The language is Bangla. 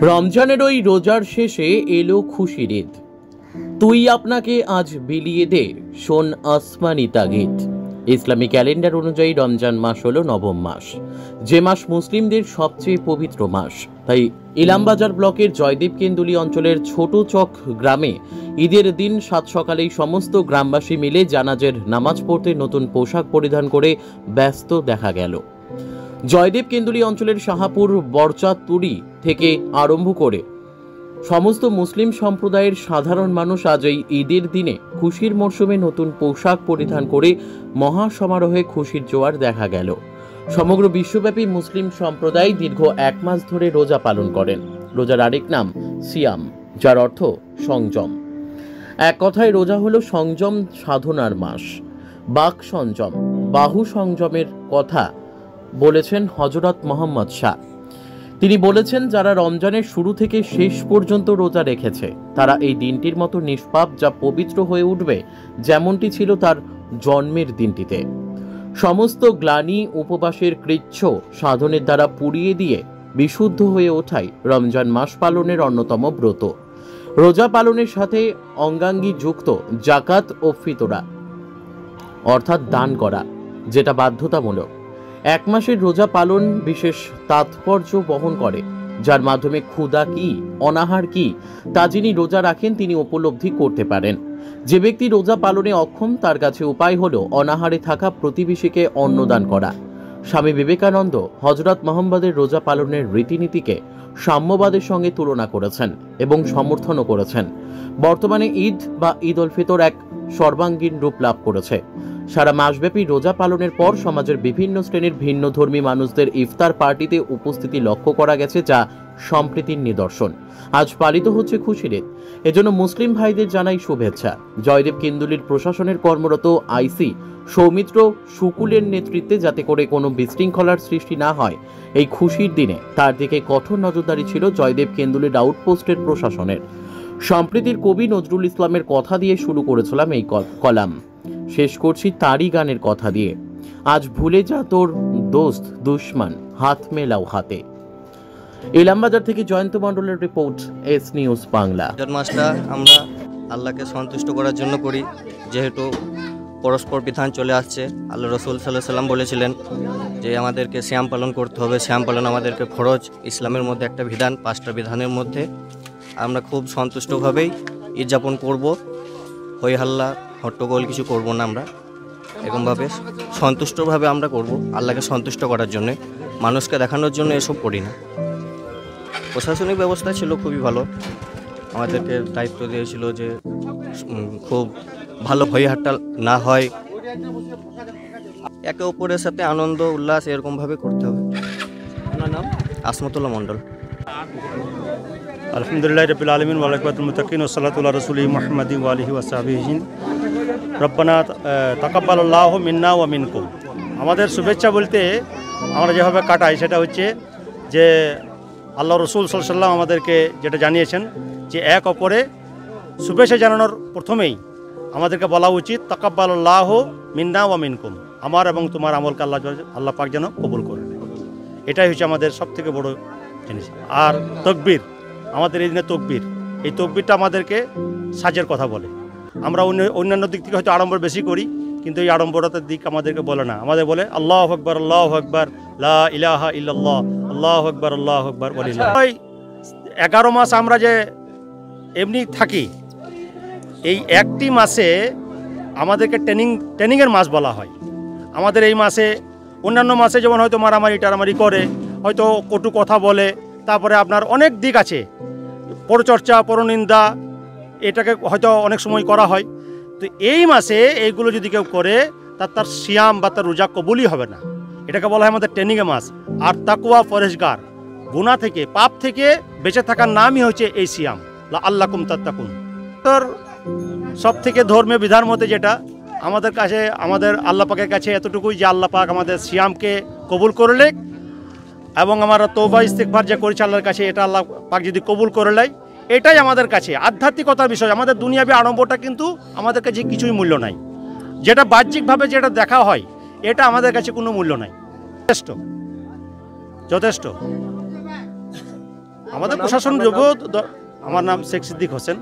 রমজানের ওই রোজার শেষে এলো খুশির ঈদ। তুই আপনাকে আজ বিলিয়ে দে, শোন আসমানি তাগিদ। ইসলামী ক্যালেন্ডার অনুযায়ী রমজান মাস হলো নবম মাস, যে মাস মুসলিমদের সবচেয়ে পবিত্র মাস। তাই ইলামবাজার ব্লকের জয়দেব কেন্দুলি অঞ্চলের ছোট চক গ্রামে ঈদের দিন সাত সকালেই সমস্ত গ্রামবাসী মিলে জানাজের নামাজ পড়তে নতুন পোশাক পরিধান করে ব্যস্ত দেখা গেল। জয়দেব কেন্দুলি অঞ্চলের শাহাপুর বরচাতুরি থেকে আরম্ভ করে সমস্ত মুসলিম সম্প্রদায়ের সাধারণ মানুষ আজ এই ঈদের দিনে খুশির মরশুমে নতুন পোশাক পরিধান করে মহা সমারোহে খুশির জোয়ার দেখা গেল। সমগ্র বিশ্বব্যাপী মুসলিম সম্প্রদায় দীর্ঘ এক মাস ধরে রোজা পালন করেন। রোজার আরেক নাম সিয়াম, যার অর্থ সংযম। এক কথায় রোজা হলো সংযম সাধনার মাস। বাক সংযম, বাহু সংযমের কথা বলেছেন হযরত মুহাম্মদ শাহ। তিনি বলেছেন, যারা রমজানের শুরু থেকে শেষ পর্যন্ত রোজা রেখেছে তারা এই দিনটির মতো নিষ্পাপ, যা পবিত্র হয়ে উঠবে যেমনটি ছিল তার জন্মের দিনটিতে। সমস্ত গ্লানি উপবাসের কৃচ্ছ সাধনের দ্বারা পুড়িয়ে দিয়ে বিশুদ্ধ হয়ে ওঠাই রমজান মাস পালনের অন্যতম ব্রত। রোজা পালনের সাথে অঙ্গাঙ্গী যুক্ত জাকাত ও ফিতরা, অর্থাৎ দান করা, যেটা বাধ্যতামূলক। এক মাসের রোজা পালন বিশেষ তাৎপর্য বহন করে, যার মাধ্যমে ক্ষুধা কি, অনাহার কি, তা যিনি রোজা রাখেন তিনি উপলব্ধি করতে পারেন। যে ব্যক্তি রোজা পালনে অক্ষম তার কাছে উপায় হলো অনাহারে থাকা প্রতিবেশীকে অন্নদান করা। স্বামী বিবেকানন্দ হযরত মুহাম্মদের রোজা পালনের রীতিনীতিকে সাম্যবাদের সঙ্গে তুলনা করেছেন এবং সমর্থনও করেছেন। বর্তমানে ঈদ বা ঈদ উল ফিতর এক সর্বাঙ্গীন রূপ লাভ করেছে। সারা মাসব্যাপী রোজা পালনের পর সমাজের বিভিন্ন শ্রেণীর ভিন্ন ধর্মী মানুষদের ইফতার পার্টিতে উপস্থিতি লক্ষ্য করা গেছে, যা সম্প্রীতির নিদর্শন। আজ পালিত হচ্ছে খুশির ঈদ, এজন্য মুসলিম ভাইদের জানাই শুভেচ্ছা। জয়দেব কেন্দুলির প্রশাসনের কর্মরত আইসি সৌমিত্র শুকুলের নেতৃত্বে যাতে করে কোনো বিশৃঙ্খলার সৃষ্টি না হয় এই খুশির দিনে, তার দিকে কঠোর নজরদারি ছিল জয়দেব কেন্দুলির আউটপোস্টের প্রশাসনের। সম্প্রীতির কবি নজরুল ইসলামের কথা দিয়ে শুরু করেছিলাম এই কলাম, শেষ করছি তারই গানের কথা দিয়ে। আজ ভুলে যা তোর দোস্ত দুশ্মন, হাত মেলাও হাতে। ইলামবাজার থেকে জয়ন্ত মণ্ডলের রিপোর্ট, এস নিউজ বাংলা। মাসটা আমরা আল্লাহকে সন্তুষ্ট করার জন্য করি, যেহেতু পরস্পর বিধান চলে আসছে। আল্লাহ রসুল সাল্লাল্লাহু আলাইহি সাল্লাম বলেছিলেন যে আমাদেরকে শ্যাম পালন করতে হবে। শ্যাম পালন আমাদেরকে ফরজ, ইসলামের মধ্যে একটা বিধান, 5টা বিধানের মধ্যে। আমরা খুব সন্তুষ্টভাবেই ঈদ যাপন করবো। হই হাল্লা হট্টগোল কিছু করব না, আমরা এরকমভাবে সন্তুষ্টভাবে আমরা করব, আল্লাহকে সন্তুষ্ট করার জন্যে, মানুষকে দেখানোর জন্য এসব করি না। প্রশাসনিক ব্যবস্থা ছিল খুবই ভালো, আমাদেরকে দায়িত্ব দিয়েছিল যে খুব ভালো হই হাট্টা না হয়, একে অপরের সাথে আনন্দ উল্লাস এরকমভাবে করতে হবে। আপনার নাম? আসমতুল্লাহ মণ্ডল। আলহামদুলিল্লাহ রাব্বিল আলামিন ওয়া আলাইকুমুল মুত্তাকিন ওয়া সাল্লাতু আলা রাসূলিহি মুহাম্মাদিন ওয়া আলিহি ওয়া সাহবিহি রব্বানা তাকাব্বালাল্লাহু মিন্না ওয়া মিনকুম। আমাদের শুভেচ্ছা বলতে আমরা যেভাবে কাটাই সেটা হচ্ছে যে আল্লাহ রসুল সাল্লাল্লাহু আলাইহি ওয়াসাল্লাম আমাদেরকে যেটা জানিয়েছেন যে এক অপরে শুভেচ্ছা জানানোর প্রথমেই আমাদেরকে বলা উচিত তাকাব্বালাল্লাহু মিন্না ওয়া মিনকুম, আমার এবং তোমার আমলকে আল্লাহ পাক যেন কবুল করে। এটাই হচ্ছে আমাদের সবথেকে বড় জিনিস। আর তাকবীর, আমাদের এই দিনে তকবীর, এই তকবীরটা আমাদেরকে সাজের কথা বলে। আমরা অন্যান্য দিক থেকে হয়তো আড়ম্বর বেশি করি, কিন্তু এই আড়ম্বরতার দিক আমাদেরকে বলে না। আমাদের বলে আল্লাহু আকবার, আল্লাহু আকবার, লা ইলাহা ইল্লাল্লাহ, আল্লাহু আকবার, আল্লাহু আকবার ওয়ালিল্লাহ। 11 মাস আমরা যে এমনি থাকি, এই একটি মাসে আমাদেরকে ট্রেনিংয়ের মাস বলা হয়। আমাদের এই মাসে, অন্যান্য মাসে যেমন হয়তো মারামারি টারামারি করে, হয়তো কটু কথা বলে, তারপরে আপনার অনেক দিক আছে, পরচর্চা, পরনিন্দা, এটাকে হয়তো অনেক সময় করা হয়। তো এই মাসে এইগুলো যদি কেউ করে তার সিয়াম বা তার রোজা কবুলই হবে না। এটাকে বলা হয় আমাদের ট্রেনিংয়ের মাস। আর তাকওয়া, পরহেজগার, গুনাহ থেকে, পাপ থেকে বেঁচে থাকার নামই হচ্ছে এই সিয়াম, লাআল্লাকুম তাত্তাকুন। তোর সব থেকে ধর্মীয় বিধান মতে যেটা আমাদের কাছে, আমাদের আল্লাহ পাকের কাছে এতটুকুই যে আল্লাহ পাক আমাদের সিয়ামকে কবুল করলে এবং আমরা তওবা ইস্তিগফার যে করেছি আল্লাহর কাছে, এটা আল্লাহ পাক যদি কবুল করে নেয়, এটাই আমাদের কাছে আধ্যাত্মিকতার বিষয়। আমাদের দুনিয়াবি আড়ম্বরটা কিন্তু আমাদের কাছে কিছুই মূল্য নাই। যেটা বাহ্যিকভাবে যেটা দেখা হয়, এটা আমাদের কাছে কোনো মূল্য নাই। যথেষ্ট। আমাদের প্রশাসন আমার নাম শেখ সিদ্দিক হোসেন।